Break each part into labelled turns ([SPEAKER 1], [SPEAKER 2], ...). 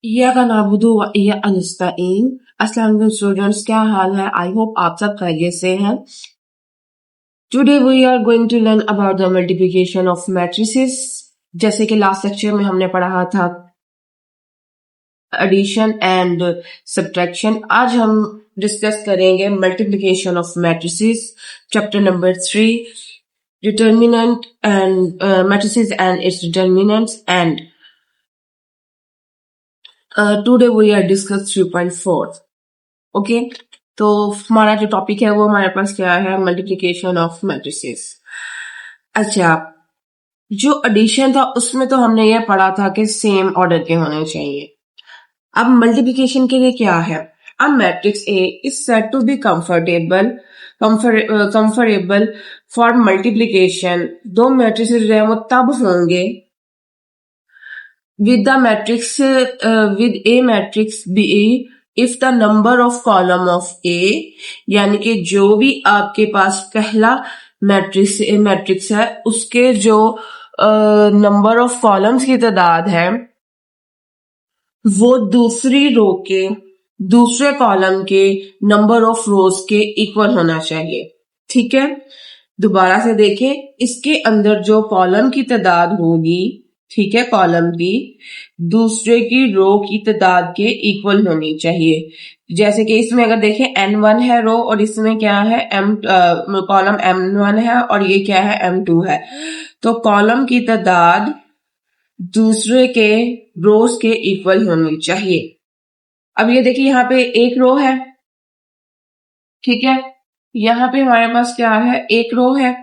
[SPEAKER 1] या का नाबुदु व इय्या नस्तईन। अस्सलाम वालेकुम स्टूडेंट्स, क्या हाल है? आई होप आप सब खैरियत से हैं। Today we are going to learn about the multiplication of matrices. जैसे कि लास्ट लेक्चर में हमने पढ़ा था एडिशन एंड सब्ट्रैक्शन, आज हम डिस्कस करेंगे multiplication of matrices, chapter number 3, determinant and matrices and its determinants, and today we are discuss 3.4। Okay, तो हमारा जो टॉपिक है वो हमारे पास क्या है? Multiplication of matrices. अच्छा, जो एडिशन था उसमें तो हमने ये पढ़ा था कि सेम ऑर्डर के होने चाहिए। अब मल्टीप्लिकेशन के लिए क्या है? अब matrix A is said to be conformable for multiplication. दो मैट्रिसेस जो है वो तब होंगे with the matrix with a matrix B if the number of column of A, यानी कि जो भी आपके पास पहला मैट्रिक्स है उसके जो नंबर ऑफ कॉलम्स की तादाद है वो दूसरी रो के दूसरे कॉलम के नंबर ऑफ रोज के इक्वल होना चाहिए। ठीक है, दोबारा से देखें, इसके अंदर जो कॉलम की तादाद होगी, ठीक है, कॉलम की दूसरे की रो की तादाद के इक्वल होनी चाहिए। जैसे कि इसमें अगर देखें n1 है रो और इसमें क्या है कॉलम m1 है और ये क्या है m2 है, तो कॉलम की तादाद दूसरे के रोज के इक्वल होनी चाहिए। अब ये देखिए यहाँ पे एक रो है, ठीक है, यहाँ पे हमारे पास क्या है? एक रो है,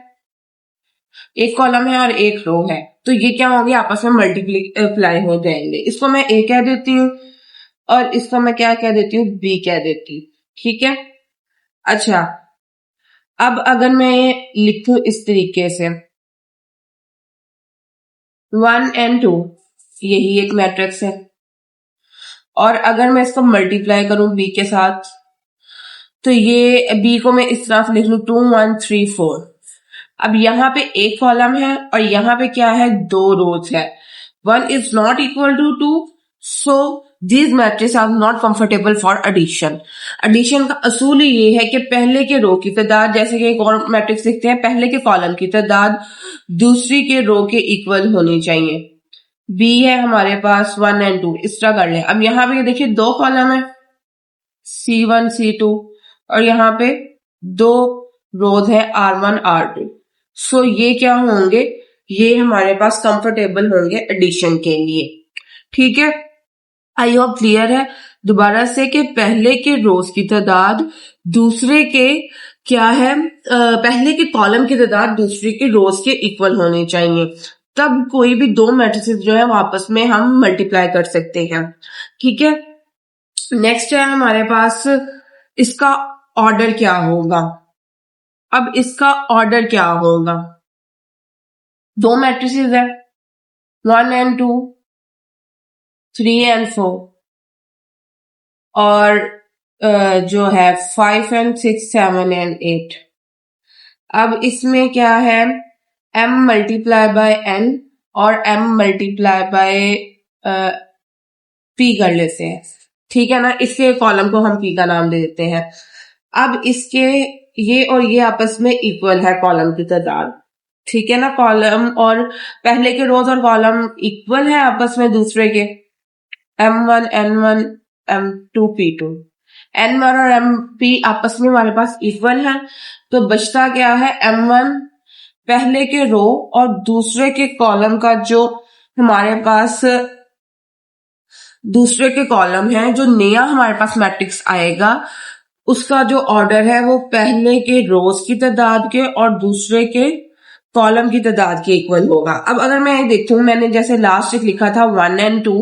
[SPEAKER 1] एक कॉलम है और एक रो है, तो ये क्या होंगे? आपस में मल्टीप्लाई हो जाएंगे। इसको मैं ए कह देती हूँ और इसको मैं क्या कह देती हूँ? बी कह देती हूँ। ठीक है, अच्छा, अब अगर मैं लिखूं इस तरीके से 1 and 2, यही एक मैट्रिक्स है, और अगर मैं इसको मल्टीप्लाई करूं बी के साथ तो ये बी को मैं इस तरह से लिख लूं 2 1 3 4। अब यहाँ पे एक कॉलम है और यहाँ पे क्या है? दो रोज है। 1 is not equal to 2, so these matrix are not comfortable for addition. Addition का असूल ही ये है कि पहले के रो की तादाद, जैसे कि एक और मैट्रिक्स लिखते हैं, पहले के कॉलम की तादाद दूसरी के रो के इक्वल होनी चाहिए। बी है हमारे पास 1 and 2, इस तरह कर ले। अब यहाँ पे देखिए दो कॉलम है C1 C2 और यहाँ पे दो रोज है R1 R2, सो ये क्या होंगे? ये हमारे पास कंफर्टेबल होंगे एडिशन के लिए। ठीक है, आई होप क्लियर है। दोबारा से कि पहले के रोज की तादाद दूसरे के क्या है? पहले के कॉलम की तादाद दूसरे के रोज के इक्वल होनी चाहिए, तब कोई भी दो मैट्रिसेस जो है आपस में हम मल्टीप्लाई कर सकते हैं। ठीक है, नेक्स्ट है हमारे पास इसका ऑर्डर क्या होगा। अब इसका ऑर्डर क्या होगा? दो मैट्रिसेस है 1 and 2, 3 and 4 और जो है 5 and 6 7 and 8। अब इसमें क्या है? m मल्टीप्लाई बाय n और m मल्टीप्लाई बाय p कर लेते हैं। ठीक है ना, इसके कॉलम को हम p का नाम दे देते हैं। अब इसके ये और ये आपस में इक्वल है कॉलम की तादाद। ठीक है ना, कॉलम और पहले के रोज और कॉलम इक्वल है आपस में दूसरे के, m1 n1 m2 p2, n1 और mp आपस में हमारे पास इक्वल है, तो बचता क्या है? m1 पहले के रो और दूसरे के कॉलम का जो हमारे पास दूसरे के कॉलम है, जो नया हमारे पास मैट्रिक्स आएगा उसका जो ऑर्डर है वो पहले के रोज की तादाद के और दूसरे के कॉलम की तादाद के इक्वल होगा। अब अगर मैं देखूं, मैंने जैसे लास्ट एक लिखा था 1 and 2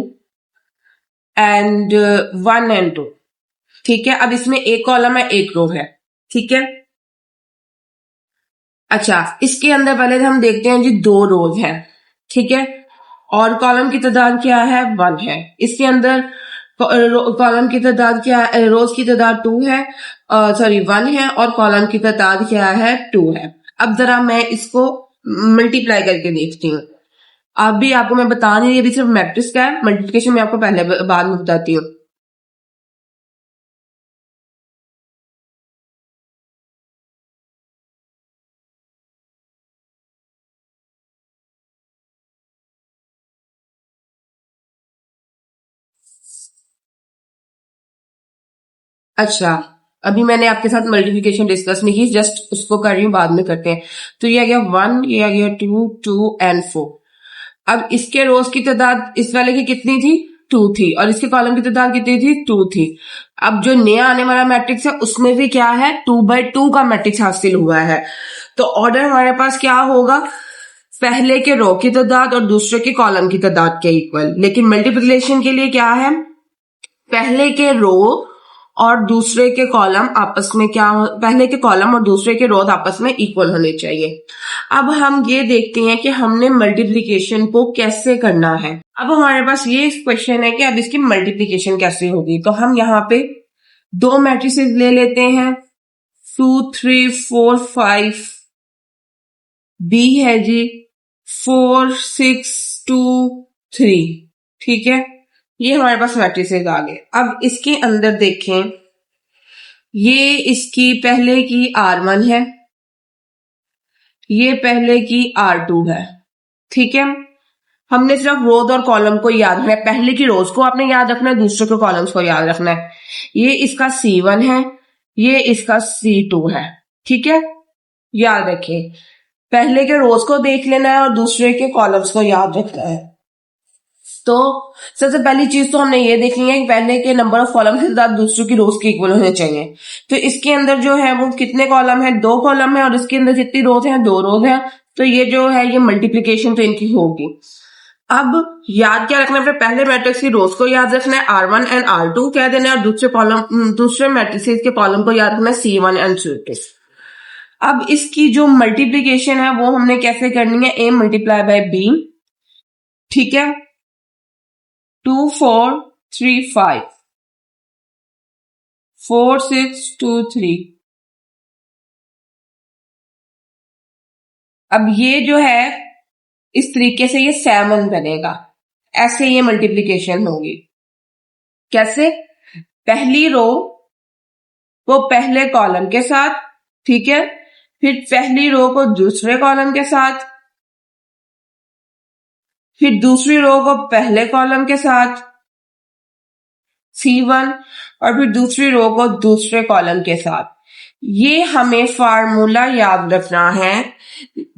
[SPEAKER 1] एंड 1 and 2, ठीक है, अब इसमें एक कॉलम है एक रो है। ठीक है, अच्छा, इसके अंदर पहले हम देखते हैं जी दो रोज है, ठीक है, और कॉलम की तादाद क्या है? 1 है। इसके अंदर कॉलम की तादाद क्या है? रोज की तादाद 2 है, सॉरी 1 है, और कॉलम की तादाद क्या है? 2 है। अब जरा मैं इसको मल्टीप्लाई करके देखती हूँ। अभी आपको मैं बता नहीं रही, अभी सिर्फ मैट्रिक्स का है, मल्टीप्लिकेशन मैं आपको पहले बाद में बताती हूँ। अच्छा, अभी मैंने आपके साथ मल्टीप्लिकेशन डिस्कस नहीं की, जस्ट उसको कर रही हूँ, बाद में करते हैं। तो ये आ गया 1, ये आ गया 2, 2 एंड 4। अब इसके रोज की तादाद इस वाले की कितनी थी? 2 थी, और इसके कॉलम की तादाद कितनी थी? 2 थी। अब जो नया आने वाला मैट्रिक्स है उसमें भी क्या है? 2/2 का मैट्रिक्स हासिल हुआ है। तो ऑर्डर हमारे पास क्या होगा? पहले के रो की तादाद और दूसरे के कॉलम की तादाद के इक्वल। लेकिन मल्टीप्लिकेशन के लिए क्या है? पहले के रो और दूसरे के कॉलम आपस में क्या हो, पहले के कॉलम और दूसरे के रोज आपस में इक्वल होने चाहिए। अब हम ये देखते हैं कि हमने मल्टीप्लिकेशन को कैसे करना है। अब हमारे पास ये क्वेश्चन है कि अब इसकी मल्टीप्लिकेशन कैसे होगी। तो हम यहाँ पे दो मैट्रिसेस ले लेते हैं, 2, 3, 4, 5। बी है जी 4, 6, 2, 3। ठीक है, ये हमारे पास मैट्रिसेस आ गए। अब इसके अंदर देखें, ये इसकी पहले की R1 है, ये पहले की R2 है। ठीक है, हमने सिर्फ रोज और कॉलम को याद रखना है। पहले की रोज को आपने याद रखना है, दूसरे के कॉलम्स को याद रखना है। ये इसका C1 है, ये इसका C2 है। ठीक है, याद रखें, पहले के रोज को देख लेना है और दूसरे के कॉलम्स को याद रखना है। तो सबसे पहली चीज तो हमने ये देखनी है कि पहले के नंबर ऑफ कॉलम के साथ दूसरों की रोज के इक्वल होने चाहिए। तो इसके अंदर जो है वो कितने कॉलम है? 2 कॉलम है, और इसके अंदर कितनी रोज है? 2 रोज है। तो ये जो है ये मल्टीप्लीकेशन तो इनकी होगी। अब याद क्या रखना है? पहले मैट्रिक्स की रोज को याद रखना है, R1 एंड R2 कह देना है, और दूसरे मैट्रिक्स के कॉलम को याद रखना है, C1 एंड C2। अब इसकी जो मल्टीप्लीकेशन है वो हमने कैसे करनी है? A multiply by B। ठीक है, 2, 4, 3, 5, 4, 6, 2, 3। अब ये जो है इस तरीके से ये 7 बनेगा। ऐसे ये मल्टीप्लिकेशन होगी। कैसे? पहली रो को पहले कॉलम के साथ, ठीक है, फिर पहली रो को दूसरे कॉलम के साथ, फिर दूसरी रो को पहले कॉलम के साथ C1, और फिर दूसरी रो को दूसरे कॉलम के साथ। ये हमें फार्मूला याद रखना है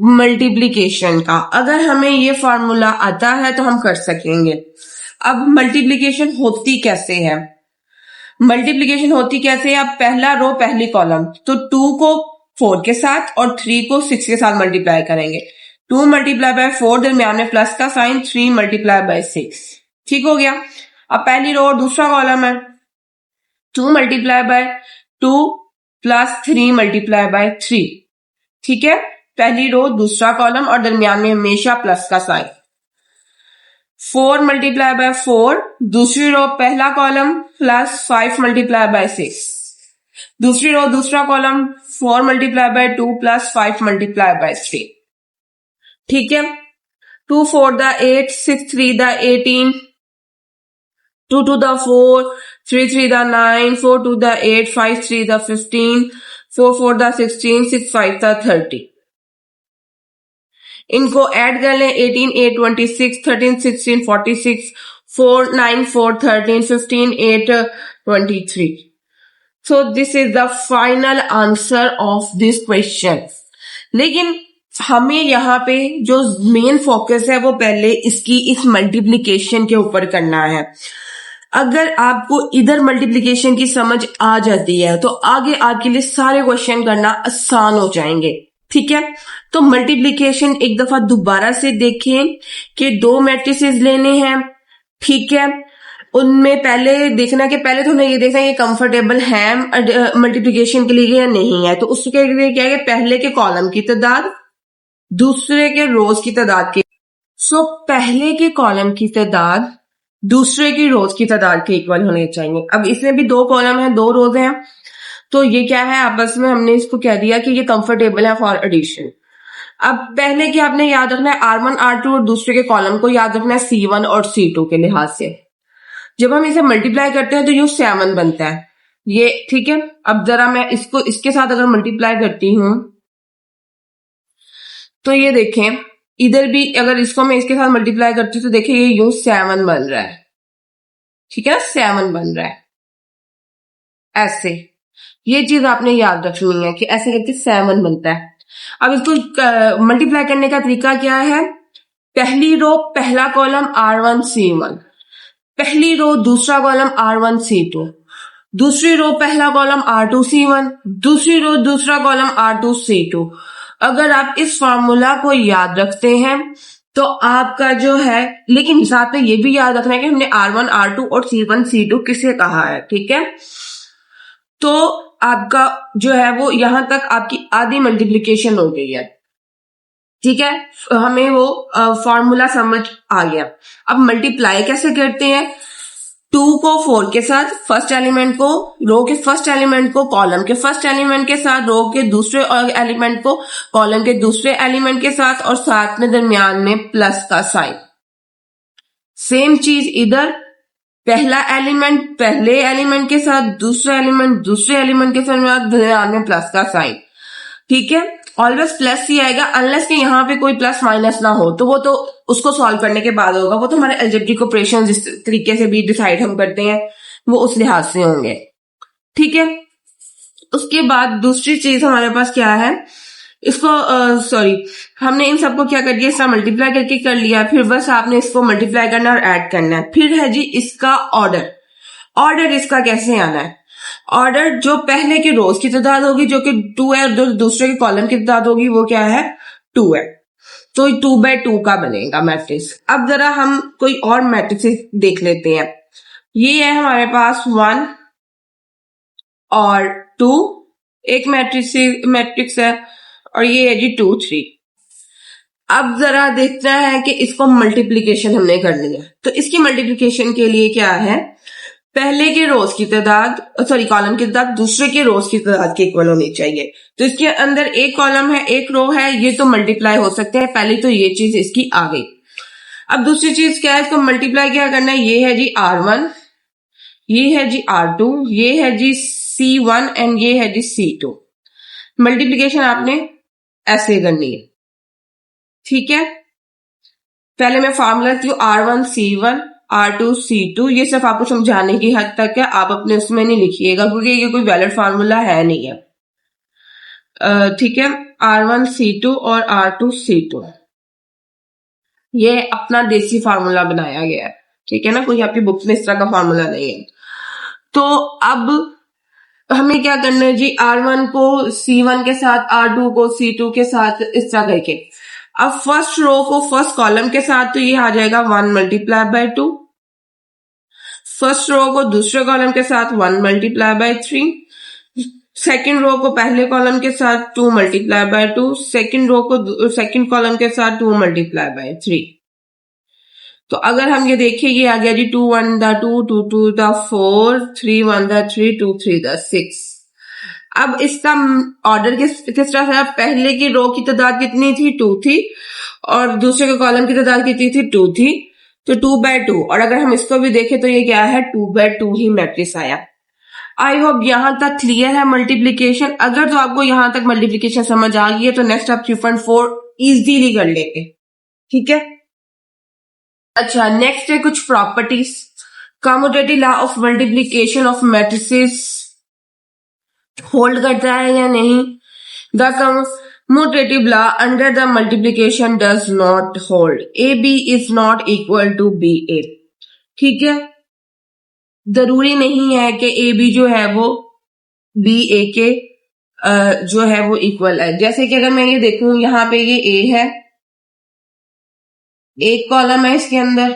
[SPEAKER 1] मल्टीप्लिकेशन का। अगर हमें ये फार्मूला आता है तो हम कर सकेंगे। अब मल्टीप्लिकेशन होती कैसे है? मल्टीप्लिकेशन होती कैसे है? अब पहला रो पहली कॉलम, तो 2 को 4 के साथ और 3 को 6 के साथ मल्टीप्लाई करेंगे। 2 मल्टीप्लाई बाय 4, दरमियान में प्लस का साइन, 3 मल्टीप्लाई बाय 6। ठीक हो गया। अब पहली रो और दूसरा कॉलम है, 2 multiply by 2 plus 3 multiply by 3। ठीक है, पहली रो दूसरा कॉलम और दरमियान में हमेशा प्लस का साइन। 4 मल्टीप्लाई बाय 4, दूसरी रो पहला कॉलम प्लस 5 मल्टीप्लाई बाय 6, दूसरी रो दूसरा column 4 multiply by 2 plus 5 multiply by 3। ठीक है, 2 4 the 8, 6 3 the 18, 2 2 the 4, 3 3 the 9, 4 2 the 8, 5 3 the 15, 4 4 the 16, 6 5 the 30। इनको ऐड कर लें, 18 8 26, 13 16 46, 4 9 4 13, 15 8 23। So this is the final answer of this question। लेकिन हमें यहाँ पे जो मेन फोकस है वो पहले इसकी इस मल्टीप्लिकेशन के ऊपर करना है। अगर आपको इधर मल्टीप्लिकेशन की समझ आ जाती है तो आगे आपके लिए सारे क्वेश्चन करना आसान हो जाएंगे। ठीक है, तो मल्टीप्लिकेशन एक दफा दोबारा से देखें कि 2 मैट्रिसेस लेने हैं। ठीक है, उनमें पहले देखना कि पहले तो हमें ये देखना है ये कंफर्टेबल है मल्टीप्लिकेशन के लिए या नहीं है। तो उसके लिए क्या है, पहले के कॉलम की तादाद दूसरे के रोज की तादाद के, सो पहले के कॉलम की तादाद दूसरे की रोज की तादाद के इक्वल होने चाहिए। अब इसमें भी 2 कॉलम है 2 रोज हैं, तो ये क्या है, आपस में हमने इसको कह दिया कि ये कंफर्टेबल है फॉर एडिशन। अब पहले की आपने याद रखना है R1 R2 और दूसरे के कॉलम को याद रखना है C1 और C2 के लिहाज से। जब हम इसे मल्टीप्लाई करते हैं तो ये 7 बनता है ये, ठीक है। अब जरा मैं इसको इसके साथ अगर मल्टीप्लाई करती हूं तो ये देखें, इधर भी अगर इसको मैं इसके साथ मल्टीप्लाई करती हूँ तो देखिए ये यूं 7 बन रहा है, ठीक है ना, 7 बन रहा है ऐसे। ये चीज आपने याद रखनी है कि ऐसे करके 7 बनता है। अब इसको मल्टीप्लाई करने का तरीका क्या है? पहली रो पहला कॉलम R1 C1, पहली रो दूसरा कॉलम R1 C2, दूसरी रो पहला कॉलम R2 C1, दूसरी रो दूसरा कॉलम R2 C2। अगर आप इस फॉर्मूला को याद रखते हैं तो आपका जो है, लेकिन साथ में ये भी याद रखना है कि हमने R1 R2 और C1 C2 किसे कहा है, ठीक है। तो आपका जो है वो यहां तक आपकी आधी मल्टीप्लिकेशन हो गई है, ठीक है। हमें वो फॉर्मूला समझ आ गया। अब मल्टीप्लाई कैसे करते हैं? 2 को 4 के साथ, फर्स्ट एलिमेंट को रो के फर्स्ट एलिमेंट को कॉलम के फर्स्ट एलिमेंट के साथ, रो के दूसरे एलिमेंट को कॉलम के दूसरे एलिमेंट के साथ, और साथ में दरमियान में प्लस का साइन। सेम चीज इधर, पहला एलिमेंट पहले एलिमेंट के साथ, दूसरा एलिमेंट दूसरे एलिमेंट के साथ, दरमियान में प्लस का साइन, ठीक है। ऑलवेज प्लस ही आएगा अनलेस कि यहाँ पे कोई प्लस माइनस ना हो, तो वो तो उसको सॉल्व करने के बाद होगा। वो तो हमारे अलजेब्रिक ऑपरेशन जिस तरीके से भी डिसाइड हम करते हैं वो उस लिहाज से होंगे, ठीक है। उसके बाद दूसरी चीज हमारे पास क्या है, इसको हमने इन सबको क्या कर दिया, इसका मल्टीप्लाई करके कर लिया, फिर बस आपने इसको मल्टीप्लाई करना और ऐड करना है। फिर है जी इसका ऑर्डर। ऑर्डर इसका कैसे आना है? ऑर्डर जो पहले के रोज की तादाद होगी जो कि 2 है, और जो दूसरे के कॉलम की तादाद होगी वो क्या है, 2 है, तो 2/2 का बनेगा मैट्रिक्स। अब जरा हम कोई और मैट्रिक्स देख लेते हैं। ये है हमारे पास 1 और 2 एक मैट्रिक्स है, और ये है जी 2 3। अब जरा देखना है कि इसको मल्टीप्लीकेशन हमने करनी है, तो इसकी मल्टीप्लीकेशन के लिए क्या है, पहले के रोज की तादाद कॉलम की तादाद दूसरे के रोज की तादाद के इक्वल होनी चाहिए। तो इसके अंदर एक कॉलम है एक रो है, ये तो मल्टीप्लाई हो सकते हैं, पहले तो ये चीज इसकी आ गई। अब दूसरी चीज क्या है, इसको मल्टीप्लाई क्या करना है, ये है जी R1, ये है जी R2, ये है जी C1 एंड ये है जी C2। मल्टीप्लीकेशन आपने ऐसे करनी है, ठीक है। पहले मैं फॉर्मूला की R1 C1 R2 C2, ये सिर्फ आपको समझाने की हद तक है, आप अपने उसमें नहीं लिखिएगा क्योंकि ये कोई वैलिड फार्मूला है नहीं है, ठीक है। R1 C2 और R2 C2 ये अपना देसी फार्मूला बनाया गया है, ठीक है ना, कोई आपकी बुक में इस तरह का फार्मूला नहीं है। तो अब हमें क्या करना है जी, R1 को C1 के साथ, R2 को C2 के साथ, इस तरह करके। अब फर्स्ट रो को फर्स्ट कॉलम के साथ, तो ये आ जाएगा 1 मल्टीप्लाई बाय 2। फर्स्ट रो को दूसरे कॉलम के साथ 1 मल्टीप्लाई बाय 3। सेकंड रो को पहले कॉलम के साथ 2 मल्टीप्लाई बाय 2। सेकंड रो को सेकंड कॉलम के साथ 2 मल्टीप्लाई बाय 3। तो अगर हम ये देखिए, ये आ गया जी 2 1 दा 2, 2 2 दा 4, 3 1 दा 3, 2 3 दा 6। अब इसका ऑर्डर किस तरह से, पहले की रो की तादाद कितनी थी, 2 थी, और दूसरे के कॉलम की तादाद कितनी थी, 2 थी, तो 2/2। और अगर हम इसको भी देखें तो ये क्या है, 2/2 ही मैट्रिक्स आया। आई होप यहां तक क्लियर है मल्टीप्लीकेशन। अगर तो आपको यहां तक मल्टीप्लीकेशन समझ आ गई है तो नेक्स्ट आप 3.4 इजीली कर लेंगे, ठीक है। अच्छा, नेक्स्ट है कुछ properties. Commutative law of multiplication of matrices hold करता है या नहीं। The commutative law under the multiplication does not hold. AB is not equal to BA, ठीक है। जरूरी नहीं है कि AB जो है वो BA के जो है वो इक्वल है। जैसे कि अगर मैं ये देखूं, यहां पे ये A है, एक कॉलम है इसके अंदर,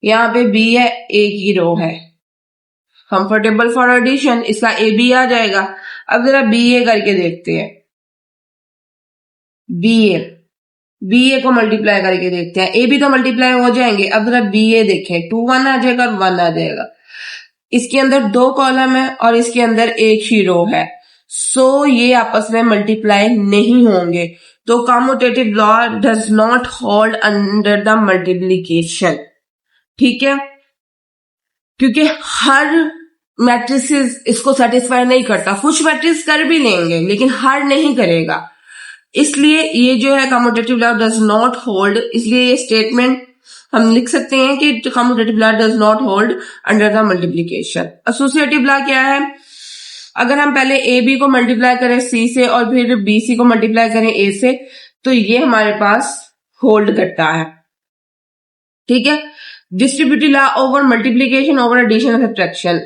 [SPEAKER 1] यहाँ पे B है, एक ही रो है, कंफर्टेबल फॉर एडिशन, इसका AB आ जाएगा। अब जरा BA करके देखते हैं, BA को मल्टीप्लाई करके देखते हैं। AB तो मल्टीप्लाई हो जाएंगे, अब जरा BA देखें, 2 1 आ जाएगा और 1 आ जाएगा। इसके अंदर 2 कॉलम है और इसके अंदर एक ही रो है, सो ये आपस में मल्टीप्लाई नहीं होंगे। तो commutative law does not hold under the multiplication. ठीक है, क्योंकि हर मैट्रिसेस इसको सेटिस्फाई नहीं करता। कुछ मैट्रिक्स कर भी लेंगे लेकिन हर नहीं करेगा, इसलिए ये जो है commutative law does not hold. इसलिए ये स्टेटमेंट हम लिख सकते हैं कि commutative law does not hold under the multiplication. Associative law क्या है? अगर हम पहले ए बी को मल्टीप्लाई करें सी से और फिर बी सी को मल्टीप्लाई करें ए से, तो ये हमारे पास होल्ड करता है। ठीक है। Distributive law over multiplication over addition और सब्ट्रैक्शन।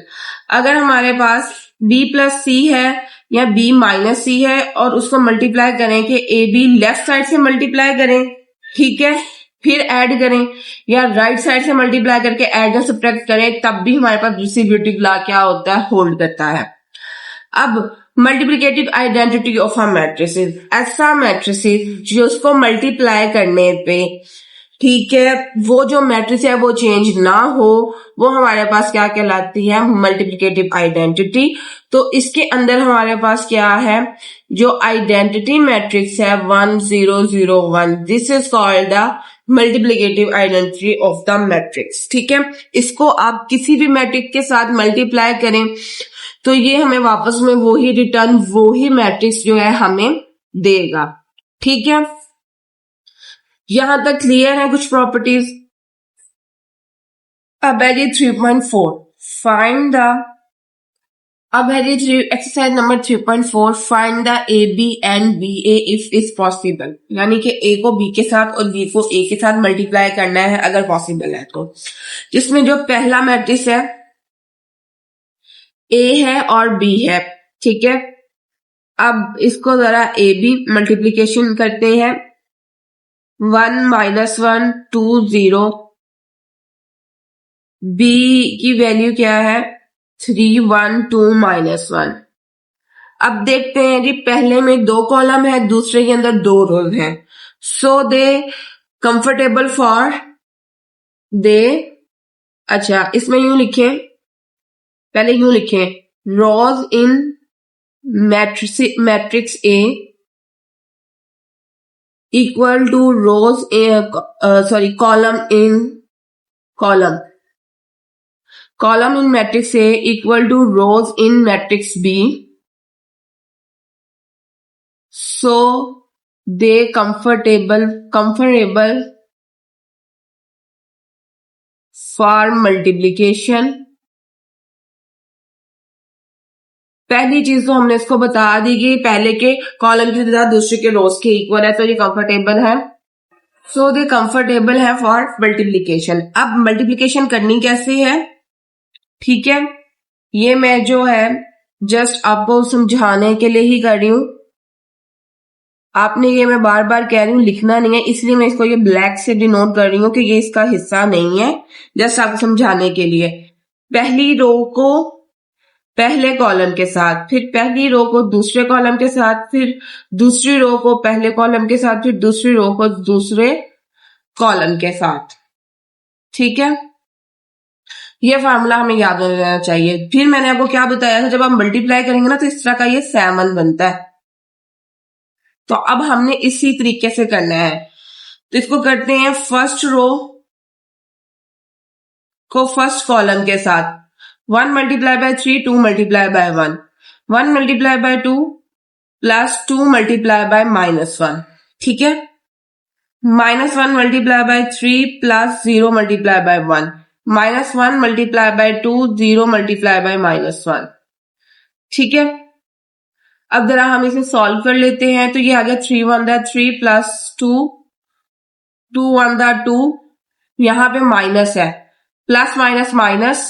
[SPEAKER 1] अगर हमारे पास b प्लस सी है या b माइनस सी है और उसको मल्टीप्लाई करें कि ए बी लेफ्ट साइड से मल्टीप्लाई करें, ठीक है, फिर ऐड करें, या राइट साइड से मल्टीप्लाई करके ऐड या सब्ट्रैक्ट करें, तब भी हमारे पास डिस्ट्रीब्यूटिव लॉ क्या होता है? होल्ड करता है। अब multiplicative identity of a matrices, ऐसा मैट्रिसेस जिसको मल्टीप्लाई करने पे, ठीक है, वो जो मैट्रिक्स है वो चेंज ना हो, वो हमारे पास क्या कहलाती है? Multiplicative identity. तो इसके अंदर हमारे पास क्या है? जो आइडेंटिटी मैट्रिक्स है 1 0 0 1, this is called the multiplicative identity of the matrix. ठीक है, इसको आप किसी भी मैट्रिक्स के साथ मल्टीप्लाई करें तो ये हमें वापस में वही रिटर्न, वही मैट्रिक्स जो है हमें देगा। ठीक है, यहां तक क्लियर है कुछ प्रॉपर्टीज। अब है 3.4 फाइंड द, अब है exercise number 3.4 find the a b and b a if is possible. यानी कि ए को बी के साथ और बी को ए के साथ मल्टीप्लाई करना है अगर पॉसिबल है तो। जिसमें जो पहला मैट्रिक्स है ए है और बी है। ठीक है, अब इसको जरा ए बी मल्टीप्लीकेशन करते हैं। 1 माइनस 1 2 0, बी की वैल्यू क्या है? 3 1 2 माइनस 1। अब देखते हैं जी, पहले में 2 कॉलम है, दूसरे के अंदर 2 रोज है। सो दे कंफर्टेबल फॉर दे, अच्छा इसमें यूं लिखें, पहले यूं लिखें, rows in matrix A equal to rows column in matrix A equal to rows in matrix B, so they comfortable for multiplication। पहली चीज तो हमने इसको बता दी कि पहले के कॉलम की तरह दूसरे के रोज के इक्वल है, तो ये कंफर्टेबल है। सो दे कंफर्टेबल है फॉर मल्टीप्लीकेशन। अब मल्टीप्लीकेशन करनी कैसे है? ठीक है, ये मैं जो है जस्ट आपको समझाने के लिए ही कर रही हूं। आपने ये मैं बार बार कह रही हूं लिखना नहीं है, इसलिए मैं इसको ये ब्लैक से डिनोट कर रही हूं कि ये इसका हिस्सा नहीं है, जस्ट आपको समझाने के लिए। पहली रो को पहले कॉलम के साथ, फिर पहली रो को दूसरे कॉलम के साथ, फिर दूसरी रो को पहले कॉलम के साथ, फिर दूसरी रो को दूसरे कॉलम के साथ। ठीक है, ये फार्मूला हमें याद रहना चाहिए। फिर मैंने आपको क्या बताया था, जब आप मल्टीप्लाई करेंगे ना तो इस तरह का ये सैमन बनता है। तो अब हमने इसी तरीके से करना है। तो इसको करते हैं फर्स्ट रो को फर्स्ट कॉलम के साथ, 1 multiply by 3 2 multiply bye 1, 1 multiply by 2 plus 2 multiply bye -1। ठीक है, -1 multiply by 3 plus 0 multiply by 1, -1 multiply by 2 0 multiply by -1। ठीक है, अब जरा हम इसे सॉल्व कर लेते हैं। तो ये आ गया 3 1 3 प्लस 2 2 1 2, यहां पे माइनस है, plus minus minus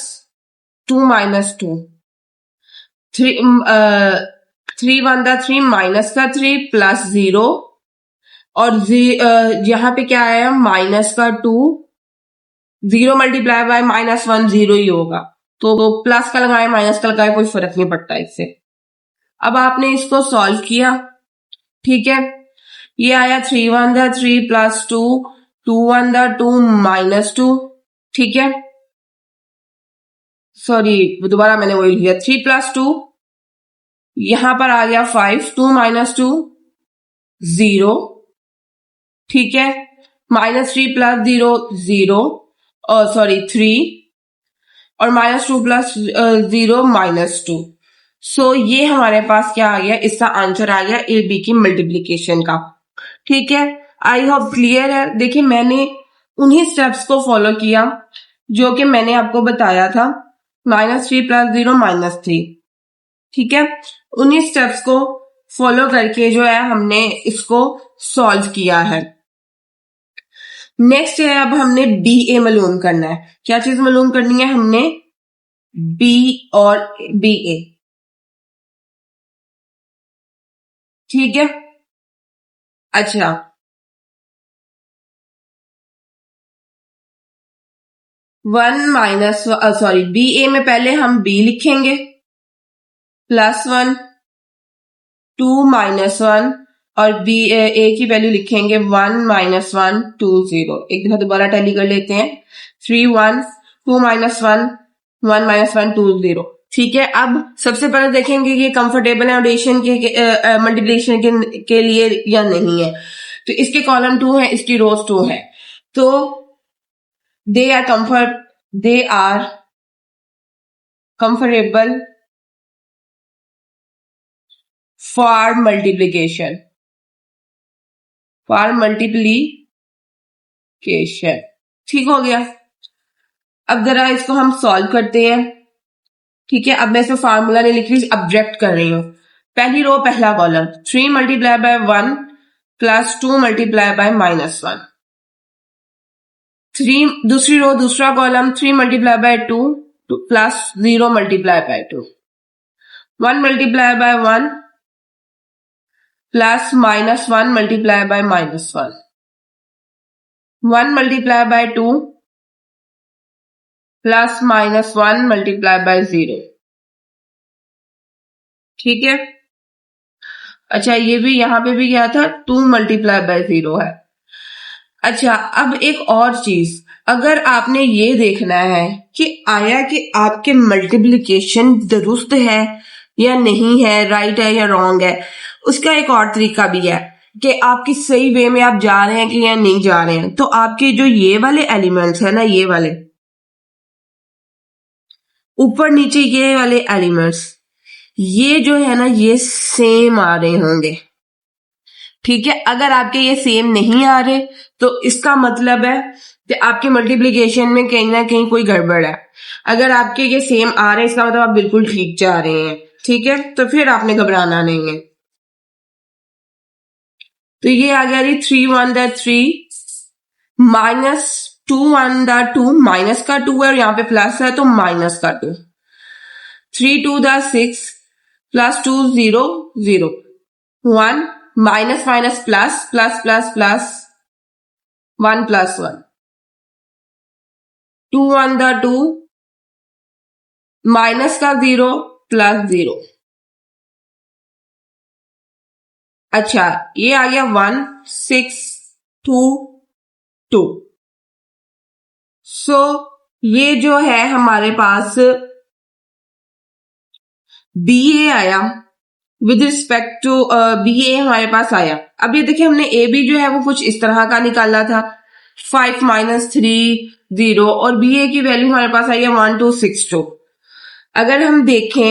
[SPEAKER 1] 2 minus 2, 3 1 3 minus का 3 प्लस 0, और यहां पे क्या है? माइनस का 2, 0 मल्टीप्लाई बाय -1 0 ही होगा, तो प्लस का लगाए माइनस का लगाए कोई फर्क नहीं पड़ता इससे। अब आपने इसको सॉल्व किया, ठीक है, ये आया 3 1 3 प्लस 2 2 1 2 माइनस 2। ठीक है, सॉरी दोबारा मैंने वही लिया, 3 प्लस 2, यहां पर आ गया 5, 2 माइनस 2 0, ठीक है, -3 + 0 0, सॉरी 3, और -2 + 0 -2। सो ये हमारे पास क्या आ गया, इसका आंसर आ गया ए बी की मल्टीप्लीकेशन का। ठीक है, आई होप क्लियर है। देखिए मैंने उन्हीं स्टेप्स को फॉलो किया जो कि मैंने आपको बताया था, -3 + 0 -3, ठीक है, उन्हीं स्टेप्स को फॉलो करके जो है हमने इसको सॉल्व किया है। नेक्स्ट है, अब हमने बी ए मालूम करना है। क्या चीज मालूम करनी है हमने? बी और बी ए, ठीक है। अच्छा, 1 माइनस, सॉरी, बी ए में पहले हम बी लिखेंगे, +1, 2 -1, और बी ए की वैल्यू लिखेंगे 1 -1 2 0। एक दफा दोबारा टैली कर लेते हैं, 3 1 2 -1 1 -1 2 0। ठीक है, अब सबसे पहले देखेंगे कि कंफर्टेबल है एडिशन के मल्टीप्लिकेशन के लिए या नहीं है। तो इसके कॉलम 2 है, इसकी रोज 2 है, तो they are comfortable for multiplication, ठीक हो गया। अब जरा इसको हम सॉल्व करते हैं, ठीक है। अब मैं इसमें फार्मूला नहीं लिख रही, ऑब्जेक्ट कर रही हूं। पहली रो पहला कॉलम 3 × 1 + 2 × -1, 3, दूसरी रो दूसरा कॉलम 3 × 2 + 0 × 2, 1 × 1 + -1 × -1, -1 × 2 +-1 × 0, ठीक है। अच्छा, ये भी यहां पे भी क्या था, 2 × 0 है। अच्छा, अब एक और चीज, अगर आपने ये देखना है कि आया कि आपके मल्टीप्लिकेशन दुरुस्त है या नहीं है, राइट है या रॉन्ग है, उसका एक और तरीका भी है कि आपकी सही वे में आप जा रहे हैं कि या नहीं जा रहे हैं। तो आपके जो ये वाले एलिमेंट्स है ना, ये वाले ऊपर नीचे ये वाले एलिमेंट्स, ये जो है ना, ये सेम आ रहे होंगे, ठीक है। अगर आपके ये सेम नहीं आ रहे तो इसका मतलब है कि आपके मल्टीप्लिकेशन में कहीं ना कहीं कोई गड़बड़ है। अगर आपके ये सेम आ रहे हैं, इसका मतलब आप बिल्कुल ठीक जा रहे हैं, ठीक है। तो फिर आपने घबराना नहीं है। तो ये आ गया जी 3 1 3 -2 1 2, माइनस का 2 है और यहाँ पे प्लस है तो माइनस का 2, 3 2 6 +2 0 0, 1 minus minus plus plus plus plus 1 + 1, 2 1 2, minus का 0 +0। अच्छा, ये आ गया 1 6 2 2। सो ये जो है हमारे पास बी ए आया, विद रिस्पेक्ट टू बी ए हमारे पास आया। अब ये देखिए हमने ए बी जो है वो कुछ इस तरह का निकाला था, 5 -3 0, और बी ए की वैल्यू हमारे पास आई है 1 2 6 2। अगर हम देखें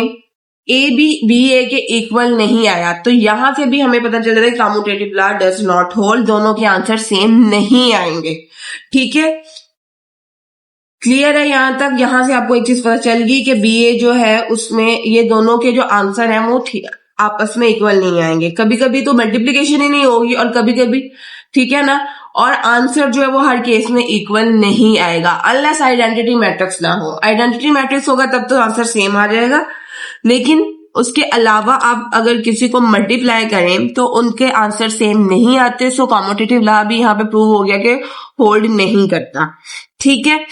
[SPEAKER 1] ए बी बी ए के इक्वल नहीं आया, तो यहां से भी हमें पता चल रहा है commutative law does not hold, दोनों के आंसर सेम नहीं आएंगे, ठीक है। क्लियर है यहां तक? यहां से आपको एक चीज पता चल गई कि बी ए जो है उसमें ये दोनों के जो आंसर हैं वो आपस में इक्वल नहीं आएंगे। कभी कभी तो मल्टीप्लीकेशन ही नहीं होगी और कभी कभी, ठीक है ना, और आंसर जो है वो हर केस में इक्वल नहीं आएगा अनलेस आइडेंटिटी मैट्रिक्स ना हो। आइडेंटिटी मैट्रिक्स होगा तब तो आंसर सेम आ जाएगा, लेकिन उसके अलावा आप अगर किसी को मल्टीप्लाई करें तो उनके आंसर सेम नहीं आते। सो कम्यूटेटिव लॉ भी यहाँ पे प्रूव हो गया कि होल्ड नहीं करता, ठीक है।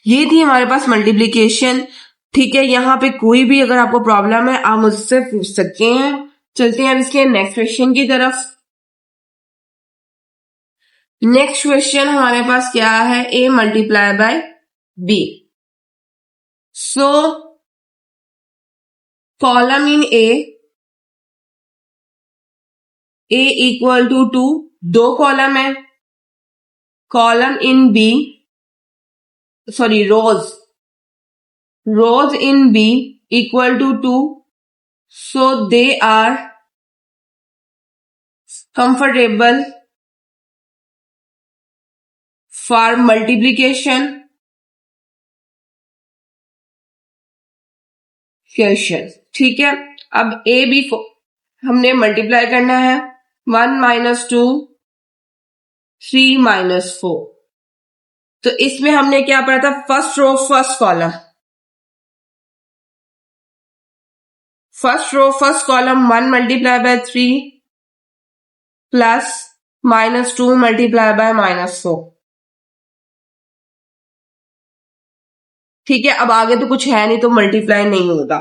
[SPEAKER 1] ये थी हमारे पास मल्टीप्लीकेशन, ठीक है। यहाँ पे कोई भी अगर आपको प्रॉब्लम है आप मुझसे पूछ सकते हैं। चलते हैं अब इसके नेक्स्ट क्वेश्चन की तरफ। नेक्स्ट क्वेश्चन हमारे पास क्या है, a × b। So column in A A equal to 2, 2 column है, column in B, sorry rows in B equal to 2, so they are comfortable for multiplication question. ठीक है, अब A B को हमने मल्टीप्लाई करना है, 1 माइनस 2, 3 माइनस 4। तो इसमें हमने क्या पढ़ा था, first row first column, first row first column 1 multiply by 3 plus minus 2 multiply by minus 4। ठीक है, अब आगे तो कुछ है नहीं तो मल्टीप्लाई नहीं होगा।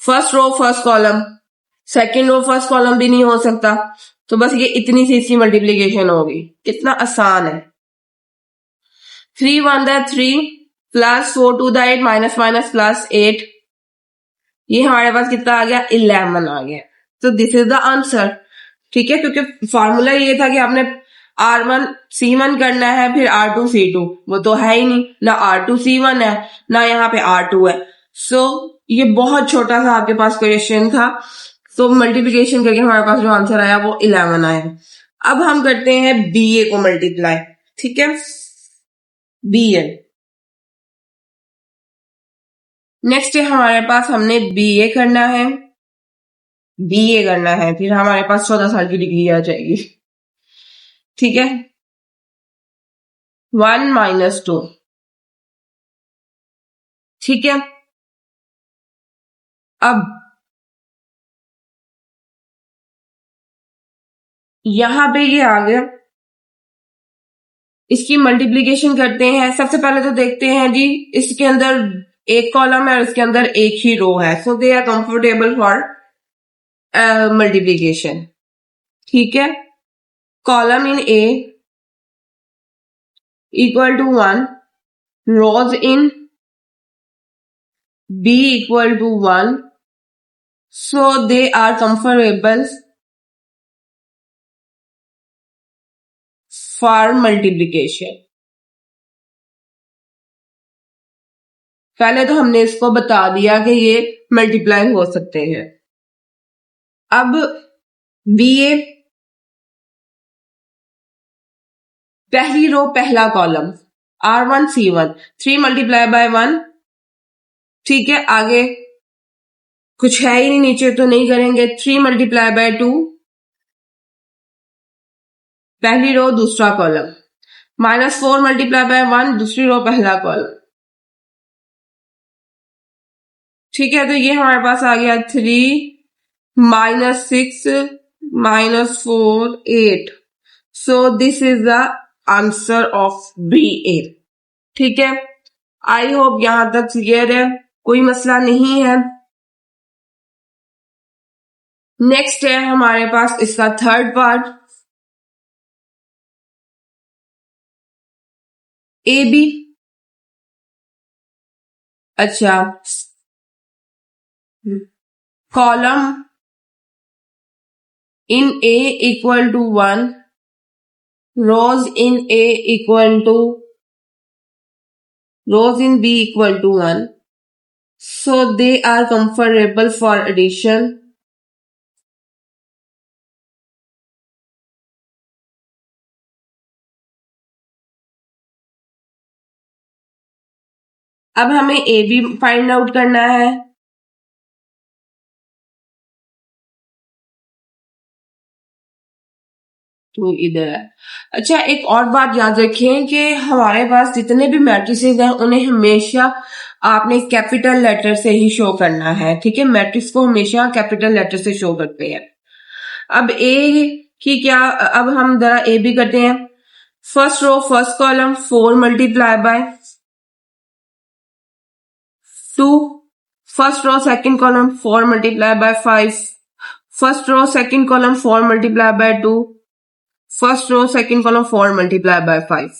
[SPEAKER 1] First row first column, second row first column भी नहीं हो सकता, तो बस ये इतनी सी इसकी मल्टीप्लीकेशन होगी। कितना आसान है। 3 1 3 प्लस 4 2 8 माइनस माइनस प्लस 8, ये हमारे पास कितना आ गया, 11 आ गया। तो दिस इज द आंसर। ठीक है, क्योंकि फॉर्मूला ये था कि आपने R1 C1 करना है, फिर R2 C2, वो तो है ही नहीं, ना R2 C1 है ना यहाँ पे R2 है। सो ये बहुत छोटा सा आपके पास क्वेश्चन था, तो मल्टीप्लिकेशन करके हमारे पास जो आंसर आया वो 11 आया। अब हम करते हैं BA को मल्टीप्लाई। ठीक है, BA नेक्स्ट है हमारे पास, हमने BA करना है, फिर हमारे पास 14 साल की डिग्री आ जाएगी। ठीक है, 1 माइनस 2। ठीक है, अब यहां पे ये आ गया, इसकी मल्टीप्लीकेशन करते हैं। सबसे पहले तो देखते हैं जी, इसके अंदर एक कॉलम है और इसके अंदर एक ही रो है, so they are comfortable for multiplication. ठीक है, column in A equal to 1, rows in B equal to 1, so they are comparable for multiplication। पहले तो हमने इसको बता दिया कि ये मल्टीप्लाई हो सकते हैं। अब BA पहली रो पहला column R1 C1, 3 multiply by 1। ठीक है, आगे कुछ है ही नहीं, नीचे तो नहीं करेंगे। 3 मल्टीप्लाई बाय 2, पहली रो दूसरा कॉलम, माइनस 4 मल्टीप्लाई बाय 1, दूसरी रो पहला कॉलम। ठीक है, तो ये हमारे पास आ गया 3 minus 6 minus 4 8, so this is the answer of BA। ठीक है, आई होप यहां तक क्लियर है, कोई मसला नहीं है। नेक्स्ट है हमारे पास इसका थर्ड पार्ट, AB। अच्छा, column in A equal to 1, rows in A equal to rows in B equal to 1, so they are comparable for addition। अब हमें AB फाइंड आउट करना है। तो इधर है। अच्छा, एक और बात याद रखें कि हमारे पास जितने भी मैट्रिसेस हैं उन्हें हमेशा आपने कैपिटल लेटर से ही शो करना है। ठीक है, मैट्रिक्स को हमेशा कैपिटल लेटर से शो करते हैं। अब A की क्या, अब हम जरा A भी करते हैं। First row first column 4 multiply by 2, first row second column 4 multiply by 5, first row second column 4 multiply by 2, first row second column 4 multiply by 5।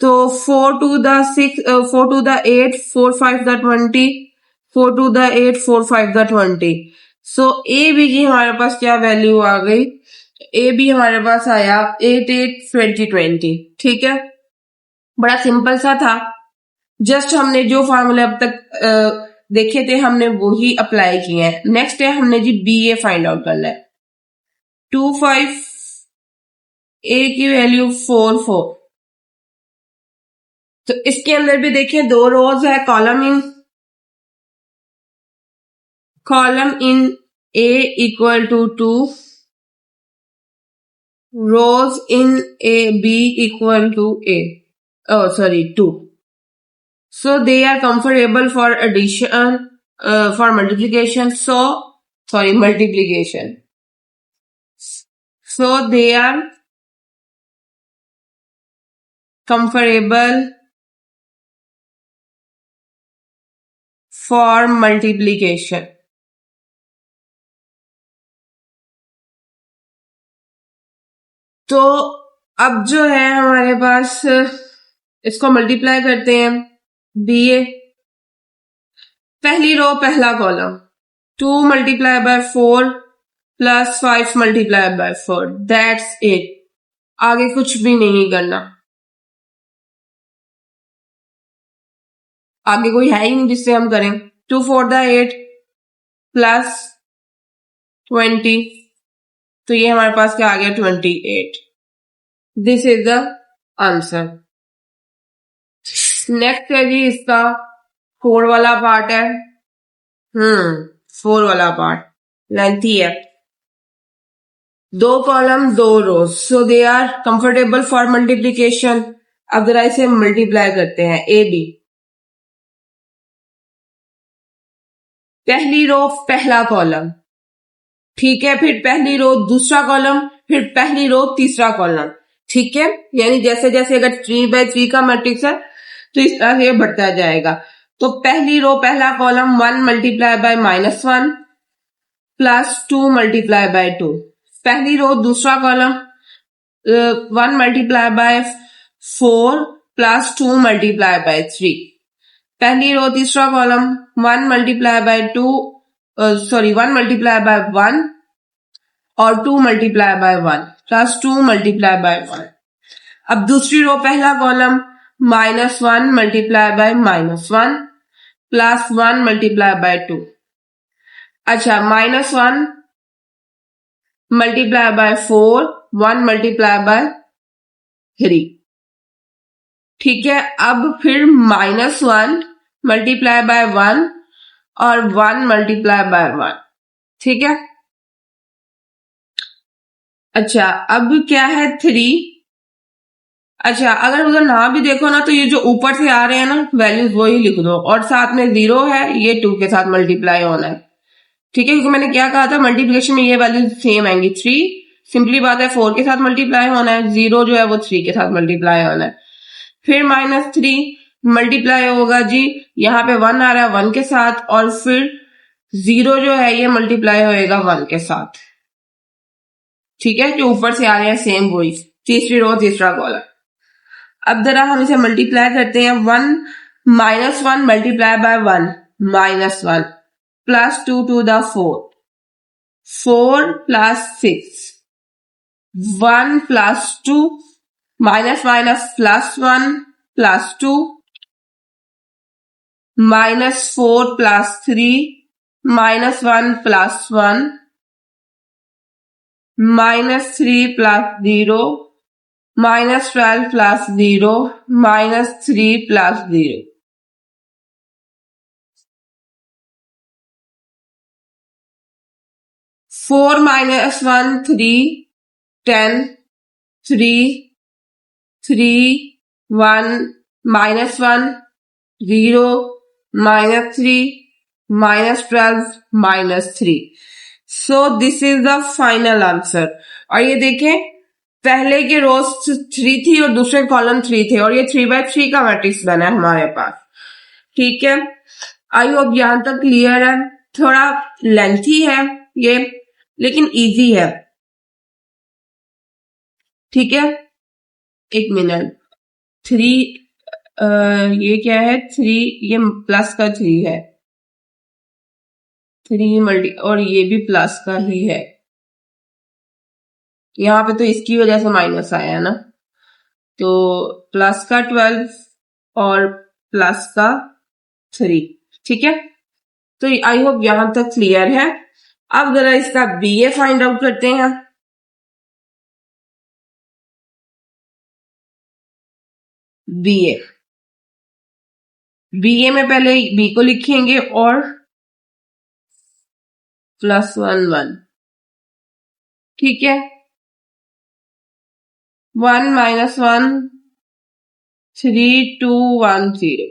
[SPEAKER 1] तो 4 to the 6, 4 to the 8, 4 5 the 20, 4 to the 8, 4 5 the 20। So A B की हमारे पास क्या value आ गई, A B हमारे पास आया 8/8/2020। ठीक है, बड़ा सिंपल सा था, जस्ट हमने जो फार्मूले अब तक देखे थे हमने वही अप्लाई किए हैं। नेक्स्ट है हमने जी बी ए फाइंड आउट करना है। 25 ए की वैल्यू 44, तो इसके अंदर भी देखें दो रोज है, column in a equal to 2, rows in A, B equal to A. Oh, sorry, 2. So they are comparable for addition, for multiplication. Multiplication. So they are comparable for multiplication. तो अब जो है हमारे पास, इसको मल्टीप्लाई करते हैं। B ए पहली रो पहला column 2 multiply bye 4 plus 5 multiply by 4, that's it. आगे कुछ भी नहीं करना, आगे कोई है ही नहीं जिससे हम करें। 2 4 द 8 प्लस 20, तो ये हमारे पास क्या आ गया 28। This is the answer. Next है जी इसका 4 वाला पार्ट है। 4 वाला पार्ट लेंथी है, 2 column 2 rows, so they are comfortable for multiplication. अब जरा इसे मल्टीप्लाई करते हैं। ए बी पहली रो पहला कॉलम, ठीक है, फिर पहली रो दूसरा कॉलम, फिर पहली रो तीसरा कॉलम। ठीक है, यानी जैसे जैसे अगर 3/3 का मैट्रिक्स है तो इस तरह से ये बढ़ता जाएगा। तो पहली रो पहला column 1 multiply bye -1 plus 2 multiply by 2। पहली रो दूसरा column 1 multiply bye 4 plus 2 multiply by 3। पहली रो तीसरा column 1 multiply bye 1 multiply bye 1 और 2 multiply bye 1 plus 2 multiply bye 1। अब दूसरी रो पहला column -1 multiply bye -1 plus 1 multiply by 2। अच्छा, -1 मल्टीप्लाई बाय 4, 1 मल्टीप्लाई बाय 3। ठीक है, अब फिर -1 मल्टीप्लाई बाय 1 और 1 मल्टीप्लाई बाय 1। ठीक है, अच्छा अब क्या है 3। अच्छा, अगर उधर ना भी देखो ना तो ये जो ऊपर से आ रहे हैं ना वैल्यूज वही लिख दो, और साथ में 0 है, ये 2 के साथ मल्टीप्लाई होना है। ठीक है, क्योंकि मैंने क्या कहा था मल्टीप्लिकेशन में ये वैल्यू सेम आएंगी। 3 सिंपली बात है 4 के साथ मल्टीप्लाई होना है, 0 जो है वो 3 के साथ मल्टीप्लाई होना है। फिर -3 मल्टीप्लाई होगा जी, यहाँ पे 1 आ रहा है 1 के साथ, और फिर 0 जो है ये मल्टीप्लाई होएगा 1 के साथ। ठीक है, जो ऊपर से आ रहे हैं सेम वही, तीसरी रो तीसरा कॉलम। अब जरा हम इसे मल्टीप्लाई करते हैं। 1 -1 multiply bye 1 -1 plus 2 to the 4, 4 plus 6, 1 plus 2 minus plus 1 plus 2 minus 4 plus 3 minus 1 plus 1 minus 3 plus 0 minus 12 plus 0 minus 3 plus 0। Four minus 1 3, 10, 3, 3, 1 minus 1 0 minus 3 minus 12 minus 3। So this is the final answer। और ये देखें पहले के रोज 3 थी और दूसरे column 3 थे, और ये 3/3 का मैट्रिक्स बना है हमारे पास। ठीक है, आई होप यहां तक क्लियर है। थोड़ा लेंथी है ये, लेकिन इजी है। ठीक है, एक मिनट। 3 ये क्या है 3, ये प्लस का 3 है। 3 मल्टी, और ये भी प्लस का ही है, यहाँ पे तो इसकी वजह से माइनस आया है ना, तो प्लस का 12 और प्लस का 3। ठीक है, तो आई होप यहां तक क्लियर है। अब जरा इसका बीए फाइंड आउट करते हैं। बीए, बीए में पहले बी को लिखेंगे और +1 1, ठीक है, 1 -1 3 2 1 0।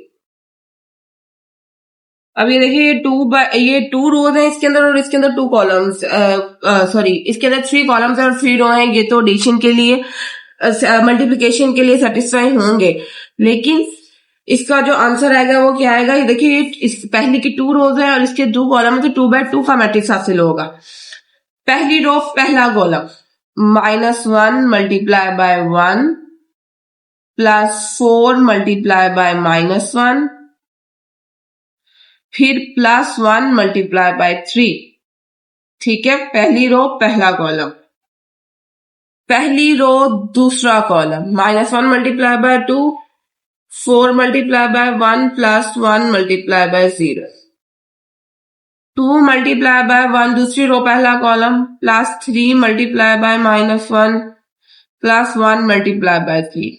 [SPEAKER 1] अब ये देखिए ये 2 रोज है इसके अंदर और इसके अंदर 2 कॉलम्स, सॉरी इसके अंदर 3 कॉलम्स और 3 रो हैं। ये तो एडिशन के लिए, मल्टीप्लिकेशन के लिए सेटिस्फाई होंगे, लेकिन इसका जो आंसर आएगा वो क्या आएगा, ये देखिए इस पहली की 2 रोज है और इसके 2 कॉलम है, तो 2/2 का मैट्रिक्स हासिल होगा। पहली रो पहला column -1 multiply bye 1 +4 multiply bye -1, फिर +1 मल्टीप्लाई बाय 3। ठीक है, पहली रो पहला कॉलम, पहली रो दूसरा column -1 multiply by 2, 4 multiply bye 1 +1 multiply bye 0, 2 multiply bye 1 दूसरी रो पहला column, +3 multiply by -1 +1 multiply by 3,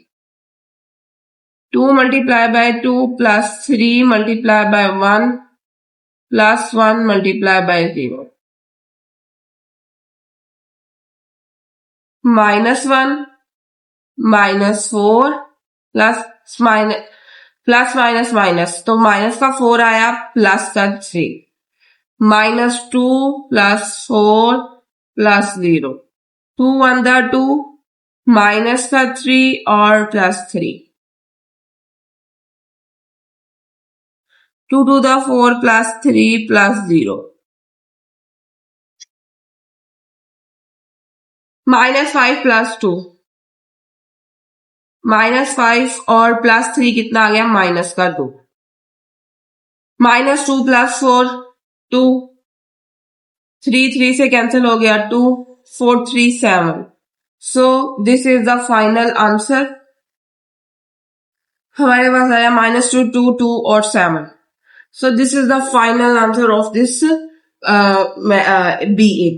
[SPEAKER 1] 2 multiply by 2 +3 multiply by 1 +1 multiply bye 0, -1 -4 plus minus minus, तो माइनस का 4 आया, प्लस का 3, -2 +4 +0, 2 1 2, माइनस का 3 और +3, 2 2 4 +3 +0, -5 +2, -5 और +3 कितना आ गया, माइनस का 2, -2 +4 2, 3 3 से कैंसिल हो गया 2, 4 3 7। So this is the final answer. हमारे पास आया -2 2 2 और 7। So this is the final answer of this BA।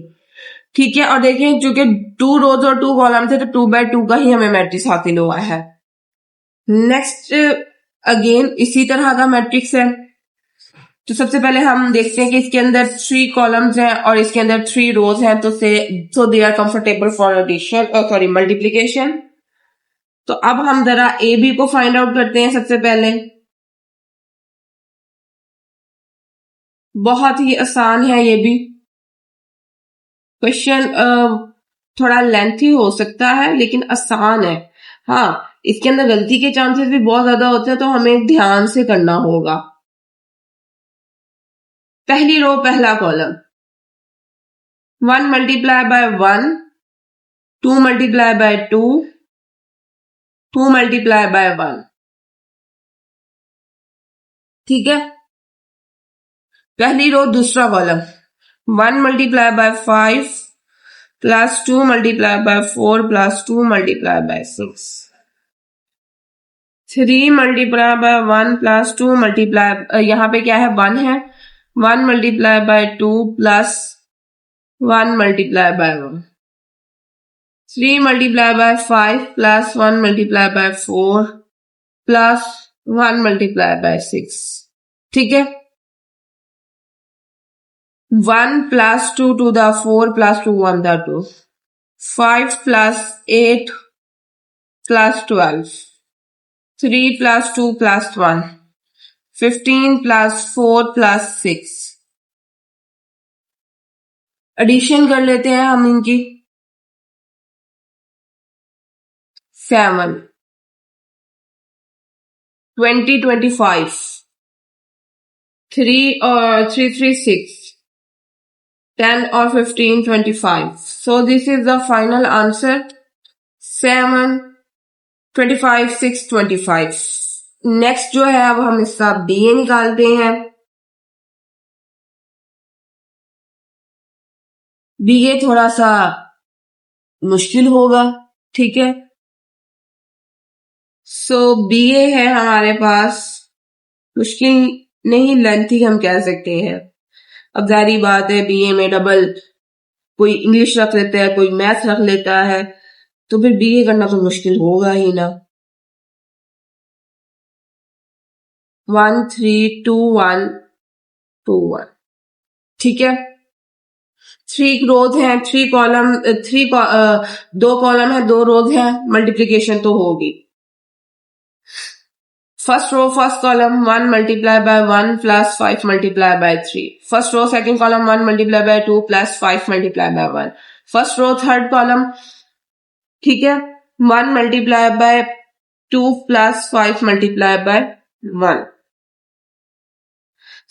[SPEAKER 1] ठीक है, और देखिए चूंकि 2 रोज और 2 कॉलम थे तो 2/2 का ही हमें मैट्रिक्स हासिल हुआ है। नेक्स्ट अगेन इसी तरह का मैट्रिक्स है, तो सबसे पहले हम देखते हैं कि इसके अंदर 3 कॉलम्स हैं और इसके अंदर 3 रोज हैं, तो they are comfortable for addition, sorry multiplication. तो अब हम जरा ए बी को फाइंड आउट करते हैं। सबसे पहले बहुत ही आसान है ये भी क्वेश्चन, थोड़ा लेंथी हो सकता है लेकिन आसान है। हाँ, इसके अंदर गलती के चांसेस भी बहुत ज्यादा होते हैं, तो हमें ध्यान से करना होगा। पहली रो पहला column 1 multiply bye 1, 2 multiply by 2, 2 multiply bye 1। ठीक है, पहली रो दूसरा column 1 multiply by 5 +2 multiply bye 4 +2 multiply bye 6, 3 multiply by 1 +2 multiply, यहाँ पे क्या है 1 है, 1 multiply by 2 +1 multiply bye 1, 3 multiply by 5 +1 multiply bye 4 +1 multiply bye 6। ठीक है, 1 +2 to the 4 +2 1 the 2, 5 +8 +12, 3 +2 +1, 15 +4 +6। एडिशन कर लेते हैं हम इनकी। 7 20 25, 3 और 3 3 6, 10 और 15 25। So this is the final answer, 7 25 6 25। Next जो है अब हम इसका BA निकालते हैं। बीए थोड़ा सा मुश्किल होगा, ठीक है। सो बीए है हमारे पास, मुश्किल नहीं लेंथी हम कह सकते हैं। अब जारी बात है बीए में डबल कोई इंग्लिश रख लेता है, कोई मैथ रख लेता है, तो फिर बीए करना तो मुश्किल होगा ही ना। 1 3 2 1 2 1, ठीक है। 3 रोज हैं, 3 कॉलम, 2 कॉलम है, 2 रोज है, मल्टीप्लीकेशन तो होगी। First row, first column 1 multiplied by 1 plus 5 multiplied by 3. First row, second column 1 multiplied by 2 plus 5 multiplied by 1. First row, third column, ठीक है, 1 multiplied by 2 plus 5 multiplied by 1.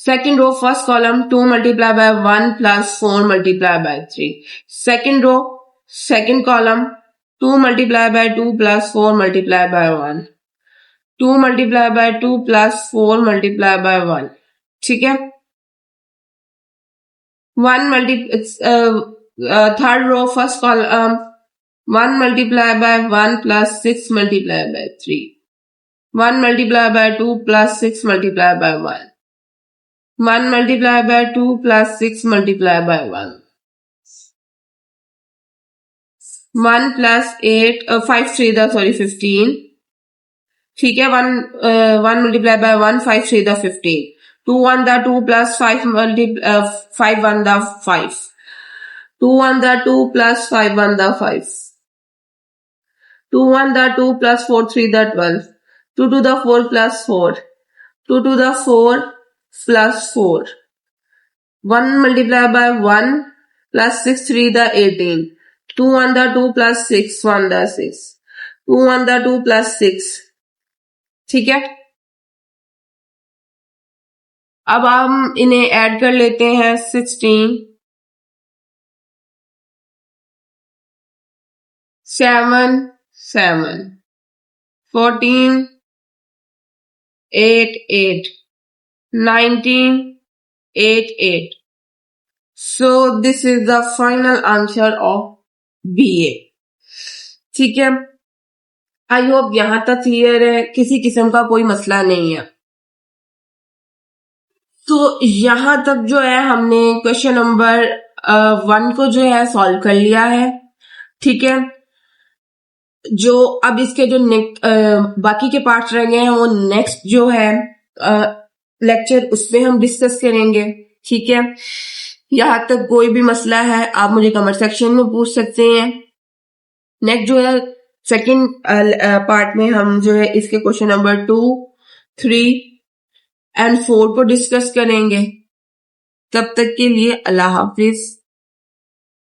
[SPEAKER 1] Second row, first column 2 multiplied by 1 plus 4 multiplied by 3. Second row, second column 2 multiplied by 2 plus 4 multiplied by 1. 2 multiplied by 2 plus 4 multiplied by 1, ठीक है। 3rd row first column 1 multiplied by 1 plus 6 multiplied by 3. 1 multiplied by 2 plus 6 multiplied by 1. 1 multiplied by 2 plus 6 multiplied by 1. 1 plus 8, 5 3 the, sorry, 15. ठीक है, 1 multiplied by 1, 5 3 the 15. 2 1 the 2 plus 5 5 1 the 5. 2 1 the 2 plus 5 1 the 5. 2 1 the 2 plus 4 3 the 12. 2 to the 4 plus 4. 2 to the 4 plus 4. 1 multiplied by 1 plus 6 3 the 18. 2 1 the 2 plus 6 1 the 6. 2 1 the 2 plus 6. ठीक है, अब हम इन्हें add कर लेते हैं। 16 7 7 14 8 8 19 8 8. So this is the final answer of BA, ठीक है। आई होप यहां तक क्लियर है, किसी किस्म का कोई मसला नहीं है। तो यहां तक जो है हमने क्वेश्चन नंबर 1 को जो है सॉल्व कर लिया है, ठीक है। जो अब इसके जो बाकी के पार्ट्स रह गए हैं वो नेक्स्ट जो है लेक्चर उसमें हम डिस्कस करेंगे, ठीक है। यहां तक कोई भी मसला है आप मुझे कमेंट सेक्शन में पूछ सकते हैं। नेक्स्ट जो है सेकंड पार्ट में हम जो है इसके क्वेश्चन नंबर 2 3 एंड 4 को डिस्कस करेंगे। तब तक के लिए अल्लाह हाफिज।